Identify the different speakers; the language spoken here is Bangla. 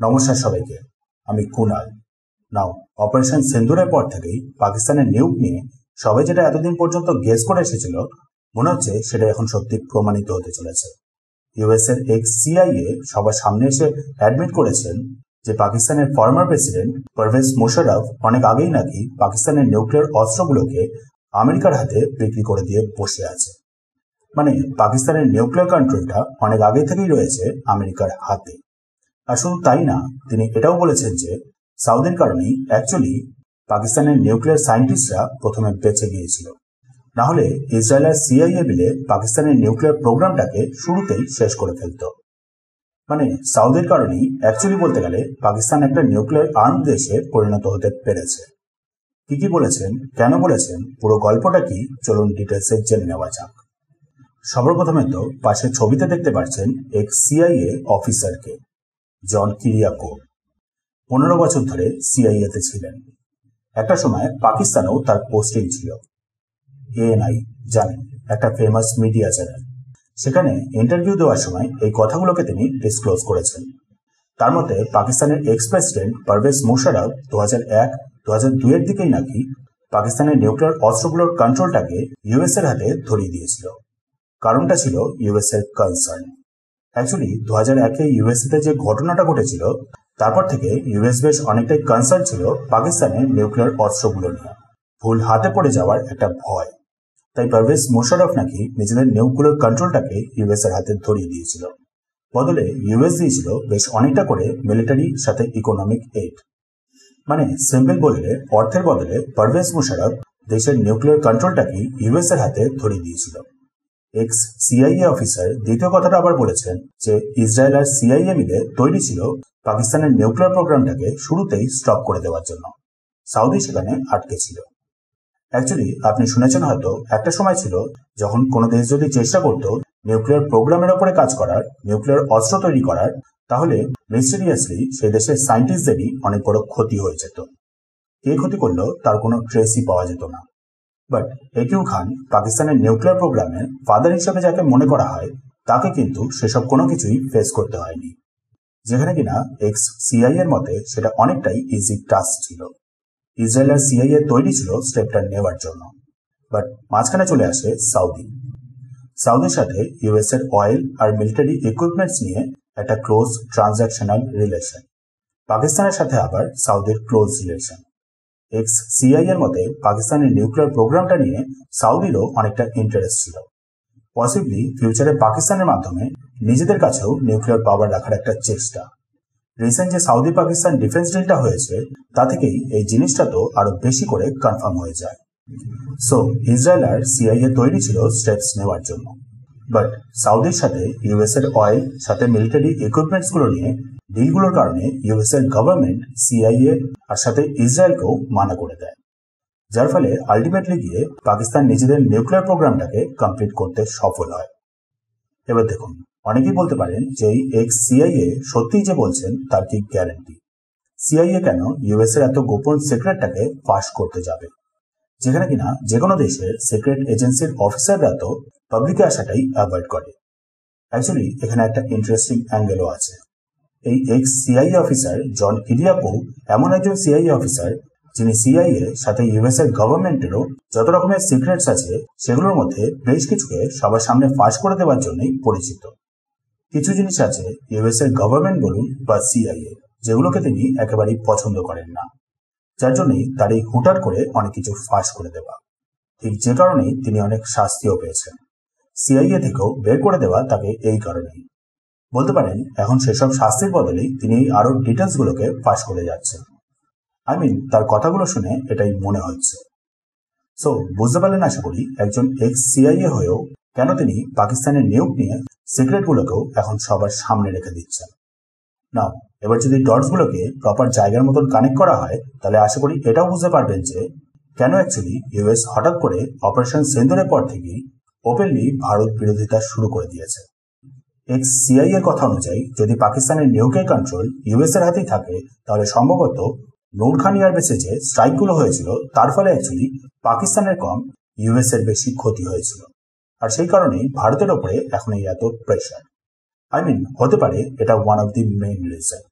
Speaker 1: নমস্কার সবাইকে, আমি কুনাল। নাও, অপারেশন সিন্দুরের পর থেকেই পাকিস্তানের নিউক নিয়ে সবাই যেটা এতদিন পর্যন্ত গেস করে এসেছিল, মনে হচ্ছে সেটা এখন সত্যি প্রমাণিত হতে চলেছে। ইউএস এর এক্স সিআইএ সবার সামনে এসে অ্যাডমিট করেছেন যে পাকিস্তানের ফর্মার প্রেসিডেন্ট পারভেজ মোশাররফ অনেক আগেই নাকি পাকিস্তানের নিউক্লিয়ার অস্ত্রগুলোকে আমেরিকার হাতে বিক্রি করে দিয়ে বসে আছে। মানে পাকিস্তানের নিউক্লিয়ার কন্ট্রোলটা অনেক আগে থেকেই রয়েছে আমেরিকার হাতে। আর শুধু তাই না, তিনি এটাও বলেছেন যে সাউদির কারণেই অ্যাকচুয়ালি পাকিস্তানের নিউক্লিয়ার সায়েন্টিস্টরা প্রথমে বেঁচে গিয়েছিল, না হলে ইসরায়েল আর সিআইএ মিলে পাকিস্তানের নিউক্লিয়ার প্রোগ্রামটাকে শুরুতেই শেষ করে ফেলত। মানে সাউদির কারণেই অ্যাকচুয়ালি বলতে গেলে পাকিস্তান একটা নিউক্লিয়ার আর্ম দেশে পরিণত হতে পেরেছে। কি বলেছেন, কেন বলেছেন, পুরো গল্পটা কি, চলুন ডিটেলসে জেনে নেওয়া যাক। সবার প্রথমে তো পাশের ছবিতে দেখতে পাচ্ছেন এক সিআইএ অফিসারকে, জন কিরিয়াকো। 15 বছর ধরে সিআইএতে ছিলেন। একটা সময় পাকিস্তানেও তার পোস্টিং ছিল। এএনআই জানেন, একটা ফেমাস মিডিয়া চ্যানেল। সেখানে ইন্টারভিউ দেওয়ার সময় এই কথাগুলোকে তিনি ডিসক্লোজ করেছেন। তার মতে পাকিস্তানের এক্স প্রেসিডেন্ট পারভেজ মোশাররফ 2001-2002 এর দিকেই নাকি পাকিস্তানের নিউক্লিয়ার অস্ত্রগুলোর কন্ট্রোলটাকে ইউএস এর হাতে ধরিয়ে দিয়েছিল। কারণটা ছিল ইউএস এর কনসার্ন। অ্যাকচুয়ালি 2001-এ ইউএসএতে যে ঘটনাটা ঘটেছিল, তারপর থেকে ইউএস বেশ অনেকটাই কনসার্ন ছিল পাকিস্তানের নিউক্লিয়ার অস্ত্রগুলো নিয়ে। ভুল হাতে পড়ে যাওয়ার একটা ভয়। তাই পারভেজ মোশাররফ নাকি নিজেদের নিউক্লিয়ার কন্ট্রোলটাকে ইউএস এর হাতে ধরিয়ে দিয়েছিল। বদলে ইউএস দিয়েছিল বেশ অনেকটা করে মিলিটারি সাথে ইকোনমিক এইড। মানে সিম্পল বললে অর্থের বদলে পারভেজ মোশাররফ দেশের নিউক্লিয়ার কন্ট্রোলটাকে ইউএস এর হাতে ধরিয়ে দিয়েছিল। এক্স সিআইএ অফিসার দ্বিতীয় কথাটা আবার বলেছেন যে ইসরায়েল আর সিআইএ মিলে তৈরি ছিল পাকিস্তানের নিউক্লিয়ার প্রোগ্রামটাকে শুরুতেই স্টপ করে দেওয়ার জন্য। সাউদি সেখানে আটকে ছিল। অ্যাকচুয়ালি আপনি শুনেছেন হয়তো, একটা সময় ছিল যখন কোনো দেশ যদি চেষ্টা করত নিউক্লিয়ার প্রোগ্রামের ওপরে কাজ করার, নিউক্লিয়ার অস্ত্র তৈরি করার, তাহলে মিস্টেরিয়াসলি সেই দেশের সায়েন্টিস্টদেরই অনেক বড় ক্ষতি হয়ে যেত। কে ক্ষতি করলো তার কোনো ট্রেসই পাওয়া যেত না। বাট একিউ খান, পাকিস্তানের নিউক্লিয়ার প্রোগ্রামের ফাদার হিসেবে যাকে মনে করা হয়, তাকে কিন্তু সেসব কোনো কিছুই ফেস করতে হয়নি। যেখানে কিনা এক্স সিআইএর মতে সেটা অনেকটাই ইজি টাস্ক ছিল। ইসরায়েল আর সিআইএ তৈরি ছিল স্টেপটা নেওয়ার জন্য। বাট মাঝখানে চলে আসে সাউদি। সাউদির সাথে ইউএস এর অয়েল আর মিলিটারি ইকুইপমেন্টস নিয়ে একটা ক্লোজ ট্রানজাকশনাল রিলেশন। পাকিস্তানের সাথে আবার সাউদির ক্লোজ রিলেশন। এক্স সিআইএর মতে পাকিস্তানের নিউক্লিয়ার প্রোগ্রামটা নিয়ে সাউদিরও অনেকটা ইন্টারেস্ট ছিল। পসিবলি ফিউচারে পাকিস্তানের মাধ্যমে নিজেদের কাছেও নিউক্লিয়ার পাওয়ার রাখার একটা চেষ্টা। রিসেন্ট যে সাউদি পাকিস্তান ডিফেন্স ডিলটা হয়েছে, তা থেকেই এই জিনিসটা তো আরো বেশি করে কনফার্ম হয়ে যায়। সো ইসরায়েল আর সিআইএ তৈরি ছিল স্টেপস নেওয়ার জন্য। বাট সাউদির সাথে ইউএস এর অয়েল সাথে মিলিটারি ইকুইপমেন্টস গুলো নিয়ে ডিলগুলোর কারণে ইউএস এর গভর্নমেন্ট সিআইএ আর সাথে ইসরায়েলকেও মানা করে দেয়, যার ফলে আলটিমেটলি গিয়ে পাকিস্তান নিজেদের নিউক্লিয়ার প্রোগ্রামটাকে কমপ্লিট করতে সফল হয়। এবার দেখুন, অনেকেই বলতে পারেন যে এই এক্স সিআইএ সত্যিই যে বলছেন তার কি গ্যারান্টি? সিআইএ কেন ইউএস এর এত গোপন সিক্রেটটাকে ফাঁস করতে যাবে, যেখানে কিনা যে কোনো দেশের সিক্রেট এজেন্সির অফিসাররা তো পাবলিকে আসাটাই অ্যাভয়েড করে। অ্যাকচুয়ালি এখানে একটা ইন্টারেস্টিং অ্যাঙ্গেলও আছে। এই এক্স সিআইএ অফিসার জন কিরিয়াকো এমন একজন সিআইএ অফিসার যিনি সিআইএ সাথে ইউএস এর গভর্নমেন্টেরও যত রকমের সিক্রেটস আছে সেগুলোর মধ্যে বেশ কিছুকে সবার সামনে ফাঁস করে দেওয়ার জন্যই পরিচিত। কিছু জিনিস আছে ইউএস এর গভর্নমেন্ট বলুন বা সিআইএ, যেগুলোকে তিনি একেবারেই পছন্দ করেন না, যার জন্যই তার এই হুটার করে অনেক কিছু ফাঁস করে দেওয়া। ঠিক যে কারণেই তিনি অনেক শাস্তিও পেয়েছেন। সিআইএ থেকেও বের করে দেওয়া তাকে এই কারণেই। বলতে পারেন এখন সেসব শাস্তির বদলেই তিনি আরো ডিটেলস গুলোকে ফাঁস করে যাচ্ছেন। তার কথাগুলো শুনে এটাই মনে হচ্ছে। সো বুঝতে পারলেন আশা করি একজন এক্স সিআইএ হয়েও কেন তিনি পাকিস্তানের নিউক নিয়ে সিক্রেট গুলোকেও এখন সবার সামনে রেখে দিচ্ছেন। না, এবার যদি ডটস গুলোকে প্রপার জায়গার মতন কানেক্ট করা হয়, তাহলে আশা করি এটাও বুঝতে পারবেন যে কেন অ্যাকচুয়ালি ইউএস হঠাৎ করে অপারেশন সিন্দুরের পর থেকেই ওপেনলি ভারত বিরোধিতা শুরু করে দিয়েছে। এক্স সিআইএ এর কথা অনুযায়ী যদি পাকিস্তানের নিউক্লিয়ার কন্ট্রোল ইউএস এর হাতেই থাকে, তাহলে সম্ভবত নূর খান এয়ারবেসে যে স্ট্রাইকগুলো হয়েছিল তার ফলে অ্যাকচুয়ালি পাকিস্তানের কম ইউএস এর বেশি ক্ষতি হয়েছিল। আর সেই কারণেই ভারতের ওপরে এখন এই এত প্রেশার। হতে পারে এটা one of the main reason.